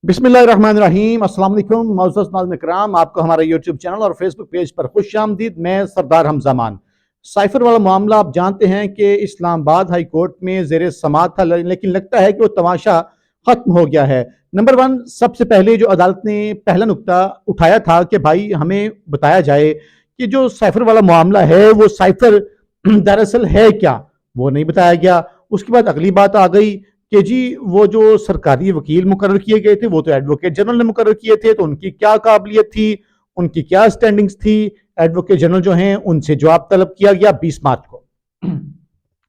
बिस्मिल्लाहिर्रहमानिर्रहीम। अस्सलाम वालेकुम मौजूद नाज़रीन इकराम, आपको हमारे यूट्यूब चैनल और फेसबुक पेज पर खुश आमदीद। मैं सरदार हमजा मान। साइफर वाला मामला आप जानते हैं कि इस्लामाबाद हाई कोर्ट में ज़ेर समाअत था, लेकिन लगता है कि वो तमाशा खत्म हो गया है। नंबर वन, सबसे पहले जो अदालत ने पहला नुक्ता उठाया था कि भाई हमें बताया जाए कि जो साइफर वाला मामला है वो साइफर दरअसल है क्या, वो नहीं बताया गया। उसके बाद अगली बात आ गई कि जी वो जो सरकारी वकील मुकर्रर किए गए थे वो तो एडवोकेट जनरल ने मुकर्रर किए थे, तो उनकी क्या काबिलियत थी, उनकी क्या स्टैंडिंग्स थी। एडवोकेट जनरल जो हैं उनसे जवाब तलब किया गया 20 मार्च को।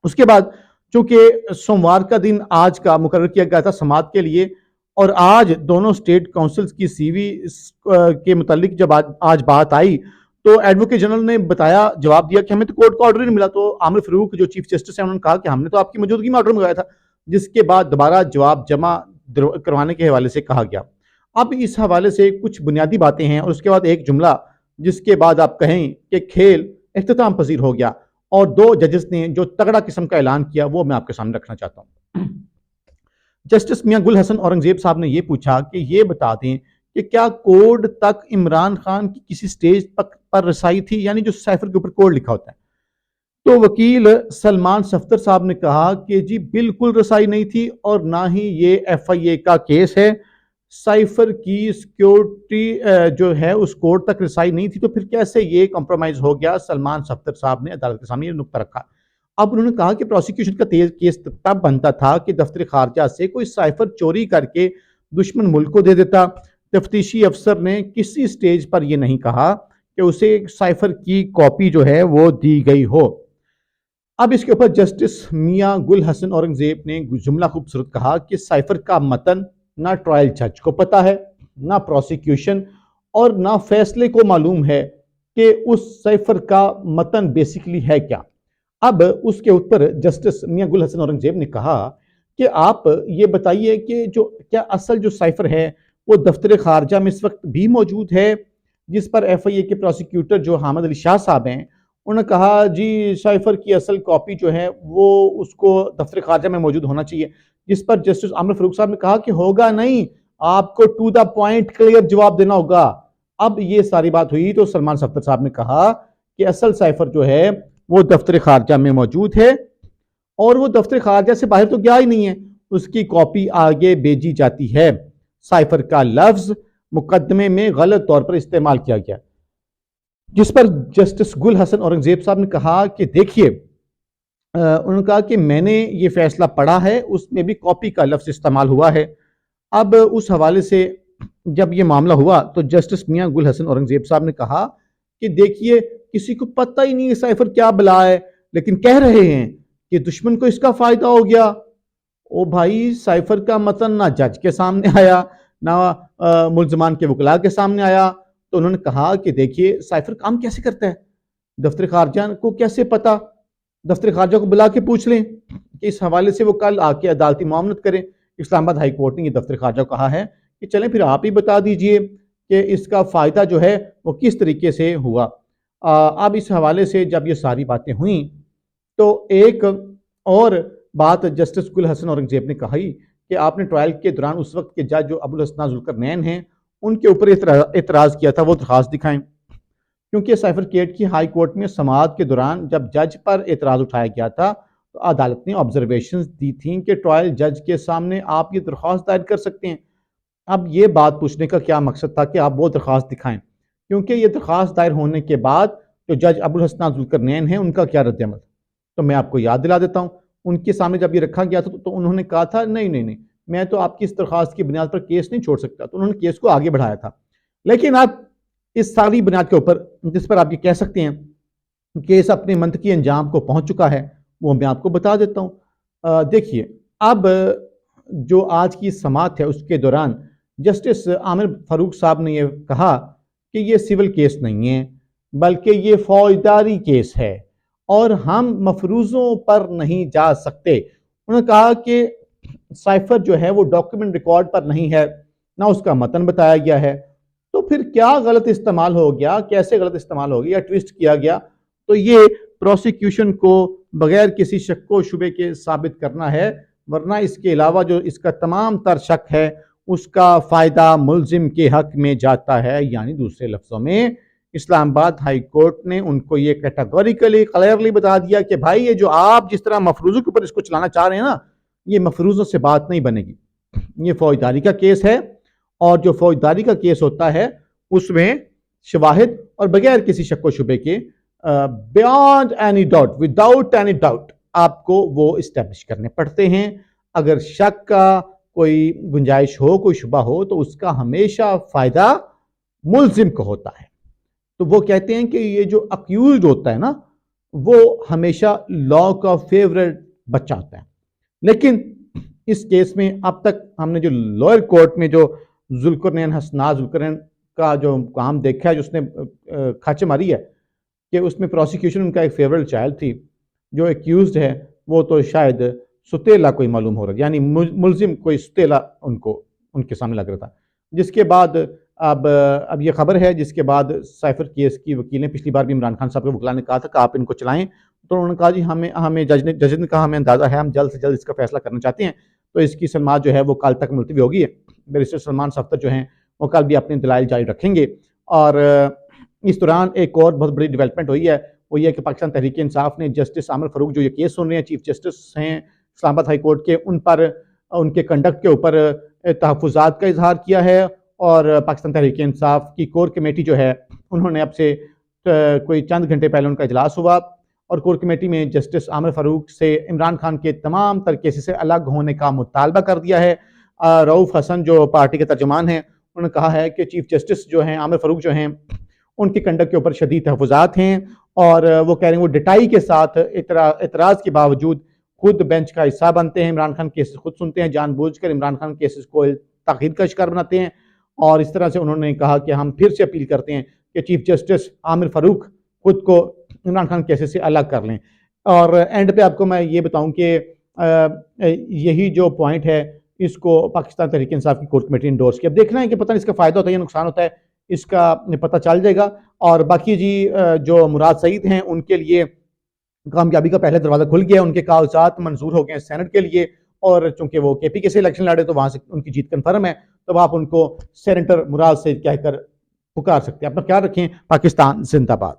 उसके बाद चूंकि सोमवार का दिन आज का मुकर्रर किया गया था समाअत के लिए, और आज दोनों स्टेट काउंसिल्स की सीवी के मुतालिक जब आज बात आई तो एडवोकेट जनरल ने बताया, जवाब दिया कि हमें तो कोर्ट का ऑर्डर नहीं मिला। तो आमिर फारूक जो चीफ जस्टिस है उन्होंने कहा कि हमने तो आपकी मौजूदगी में ऑर्डर मंगाया था, जिसके बाद दोबारा जवाब जमा करवाने के हवाले से कहा गया। अब इस हवाले से कुछ बुनियादी बातें हैं और उसके बाद एक जुमला जिसके बाद आप कहें कि खेल इख्तिताम पजीर हो गया, और दो जजेस ने जो तगड़ा किस्म का ऐलान किया वो मैं आपके सामने रखना चाहता हूं। जस्टिस मियां गुल हसन औरंगजेब साहब ने यह पूछा कि ये बता दें कि क्या कोड तक इमरान खान की किसी स्टेज पर रसाई थी, यानी जो साइफर के ऊपर कोड लिखा होता है। तो वकील सलमान सफ्दर साहब ने कहा कि जी बिल्कुल रसाई नहीं थी और ना ही ये एफआईए का केस है। साइफर की सिक्योरिटी जो है उस कोड तक रसाई नहीं थी, तो फिर कैसे ये कॉम्प्रोमाइज हो गया। सलमान सफ्दर साहब ने अदालत के सामने ये नुक्ता रखा। अब उन्होंने कहा कि प्रोसिक्यूशन का तेज केस तब बनता था कि दफ्तर खारजा से कोई साइफर चोरी करके दुश्मन मुल्क को दे देता। तफ्तीशी अफसर ने किसी स्टेज पर यह नहीं कहा कि उसे साइफर की कॉपी जो है वो दी गई हो। अब इसके ऊपर जस्टिस मियां गुल हसन औरंगजेब ने जुमला खूबसूरत कहा कि साइफर का मतन ना ट्रायल जज को पता है, ना प्रोसिक्यूशन, और ना फैसले को मालूम है कि उस साइफर का मतन बेसिकली है क्या। अब उसके ऊपर जस्टिस मियां गुल हसन औरंगजेब ने कहा कि आप ये बताइए कि जो क्या असल जो साइफर है वो दफ्तर खारजा में इस वक्त भी मौजूद है, जिस पर एफआईए के प्रोसिक्यूटर जो हामिद अली शाह साहब हैं उन्होंने कहा जी साइफर की असल कॉपी जो है वो उसको दफ्तर खारजा में मौजूद होना चाहिए, जिस पर जस्टिस आमिर फारूक साहब ने कहा कि होगा नहीं, आपको टू द पॉइंट क्लियर जवाब देना होगा। अब ये सारी बात हुई तो सलमान सफ्दर साहब ने कहा कि असल साइफर जो है वो दफ्तर खारजा में मौजूद है और वो दफ्तर खारजा से बाहर तो गया ही नहीं है, उसकी कॉपी आगे भेजी जाती है। साइफर का लफ्ज मुकदमे में गलत तौर पर इस्तेमाल किया गया, जिस पर जस्टिस गुल हसन औरंगजेब साहब ने कहा कि देखिए, उन्होंने कहा कि मैंने ये फैसला पढ़ा है, उसमें भी कॉपी का लफ्ज इस्तेमाल हुआ है। अब उस हवाले से जब ये मामला हुआ तो जस्टिस मियां गुल हसन औरंगजेब साहब ने कहा कि देखिए, किसी को पता ही नहीं है साइफर क्या बला है, लेकिन कह रहे हैं कि दुश्मन को इसका फायदा हो गया। ओ भाई, साइफर का मतन ना जज के सामने आया, ना मुल्जमान के वकला के सामने आया। तो उन्होंने कहा कि देखिए, साइफर काम कैसे करता है, दफ्तर खारजा को कैसे पता, दफ्तर खारजा को बुला के पूछ लें कि इस हवाले से वो कल आके अदालती मामलत करें। इस्लामाबाद हाई कोर्ट ने ये दफ्तर खारजा को कहा है कि चलें फिर आप ही बता दीजिए कि इसका फ़ायदा जो है वो किस तरीके से हुआ। अब इस हवाले से जब ये सारी बातें हुई तो एक और बात जस्टिस गुल हसन औरंगजेब ने कही कि आपने ट्रायल के दौरान उस वक्त के जज जो अबुल हसन जुल्करनैन हैं उनके ऊपर एतराज़ किया था, वो दरखास्त दिखाएं। क्योंकि साइफर केट की हाई कोर्ट में समाअत के दौरान जब जज पर एतराज़ उठाया गया था तो अदालत ने ऑब्जर्वेशंस दी थी कि ट्रायल जज के सामने आप ये दरख्वास्त दायर कर सकते हैं। अब ये बात पूछने का क्या मकसद था कि आप वो दरख्वास्त दिखाएं, क्योंकि ये दरख्वास्त दायर होने के बाद जो जज अबुल हसन जुल्करनैन हैं उनका क्या रद्द-ए-अमल। तो मैं आपको याद दिला देता हूँ, उनके सामने जब ये रखा गया था तो उन्होंने कहा था नहीं नहीं नहीं, मैं तो आपकी इस दरख्वास्त की बुनियाद पर केस नहीं छोड़ सकता। तो उन्होंने केस को आगे बढ़ाया था। लेकिन आप इस सारी बुनियाद के ऊपर जिस पर आप ये कह सकते हैं केस अपने मंतकी अंजाम को पहुंच चुका है, वो मैं आपको बता देता हूँ। देखिए, अब जो आज की समाअत है उसके दौरान जस्टिस आमिर फारूक साहब ने यह कहा कि ये सिविल केस नहीं है बल्कि ये फौजदारी केस है और हम मफरूज़ों पर नहीं जा सकते। उन्होंने कहा कि साइफर जो है वो डॉक्यूमेंट रिकॉर्ड पर नहीं है, ना उसका मतन बताया गया है, तो फिर क्या गलत इस्तेमाल हो गया, कैसे गलत इस्तेमाल हो गया, ट्विस्ट किया गया। तो ये प्रोसिक्यूशन को बगैर किसी शक व शुबे के साबित करना है, वरना इसके अलावा जो इसका तमाम तर शक है اس کا فائدہ ملزم کے حق میں جاتا ہے. یعنی دوسرے لفظوں میں اسلام آباد ہائی کورٹ نے ان کو یہ کیٹاگوریکلی کلیئرلی بتا دیا کہ بھائی یہ جو آپ جس طرح مفروضوں کے اوپر اس کو چلانا چاہ رہے ہیں نا، یہ مفروضوں سے بات نہیں بنے گی. یہ فوجداری کا کیس ہے، اور جو فوجداری کا کیس ہوتا ہے اس میں شواہد اور بغیر کسی شک و شبے کے beyond any doubt, without any doubt آپ کو وہ اسٹیبلش کرنے پڑتے ہیں. اگر شک کا کوئی گنجائش ہو، کوئی شبہ ہو، تو اس کا ہمیشہ فائدہ ملزم کو ہوتا ہے. تو وہ کہتے ہیں کہ یہ جو اکیوزڈ ہوتا ہے نا، وہ ہمیشہ لا کا فیورٹ بچہ ہوتا ہے. لیکن اس کیس میں اب تک ہم نے جو لوئر کورٹ میں جو ذوالقرنین حسنات ذوالقرنین کا جو کام دیکھا ہے، جو اس نے کھاچے ماری ہے کہ اس میں پروسیکیوشن ان کا ایک فیورٹ چائلڈ تھی، جو ایکیوزڈ ہے وہ تو شاید ستیلا کوئی معلوم ہو رہا ہے، یعنی ملزم کوئی ستیلا ان کے سامنے لگ رہا تھا. جس کے بعد اب یہ خبر ہے، جس کے بعد سائفر کیس کی وکیل نے پچھلی بار بھی عمران خان صاحب کے وکلاء نے کہا تھا کہ آپ ان کو چلائیں، تو انہوں نے کہا جی ہمیں جج نے کہا ہمیں اندازہ ہے، ہم جلد سے جلد اس کا فیصلہ کرنا چاہتے ہیں. تو اس کی سماعت جو ہے وہ کل تک ملتوی ہوگی. بیرسٹر سلمان صفدر جو ہیں وہ کل بھی اپنے دلائل جاری رکھیں گے. اور اس دوران ایک اور بہت بڑی ڈیولپمنٹ ہوئی ہے، وہ یہ کہ پاکستان تحریک انصاف نے جسٹس عامر فاروق جو یہ کیس سن رہے ہیں، چیف جسٹس ہیں اسلام آباد ہائی کورٹ کے، ان پر ان کے کنڈکٹ کے اوپر تحفظات کا اظہار کیا ہے. اور پاکستان تحریک انصاف کی کور کمیٹی جو ہے، انہوں نے اب سے کوئی چند گھنٹے پہلے ان کا اجلاس ہوا، اور کور کمیٹی میں جسٹس عامر فاروق سے عمران خان کے تمام تر کیسز سے الگ ہونے کا مطالبہ کر دیا ہے. رؤف حسن جو پارٹی کے ترجمان ہیں، انہوں نے کہا ہے کہ چیف جسٹس جو ہیں عامر فاروق جو ہیں، ان کی کنڈکٹ کے اوپر شدید تحفظات ہیں، اور وہ کہہ رہے ہیں وہ ڈٹائی کے ساتھ اعتراض کے باوجود خود بینچ کا حصہ بنتے ہیں، عمران خان کیسز خود سنتے ہیں، جان بوجھ کر عمران خان کیسز کو تاخیر کا شکار بناتے ہیں. اور اس طرح سے انہوں نے کہا کہ ہم پھر سے اپیل کرتے ہیں کہ چیف جسٹس عامر فاروق خود کو عمران خان کیسز سے الگ کر لیں. اور اینڈ پہ آپ کو میں یہ بتاؤں کہ یہی جو پوائنٹ ہے، اس کو پاکستان تحریک انصاف کی کور کمیٹی انڈورس کی. اب دیکھنا ہے کہ پتہ نہیں اس کا فائدہ ہوتا ہے یا نقصان ہوتا ہے، اس کا پتہ چل جائے گا. اور باقی جی جو مراد سعید ہیں، ان کے لیے کامیابی کا پہلے دروازہ کھل گیا، ان کے کاغذات منظور ہو گئے ہیں سینٹ کے لیے، اور چونکہ وہ کے پی کے سے الیکشن لڑے تو وہاں سے ان کی جیت کنفرم ہے. تو آپ ان کو سینیٹر مراد سعید کہہ کر پکار سکتے ہیں. اپنا خیال رکھیں. پاکستان زندہ باد.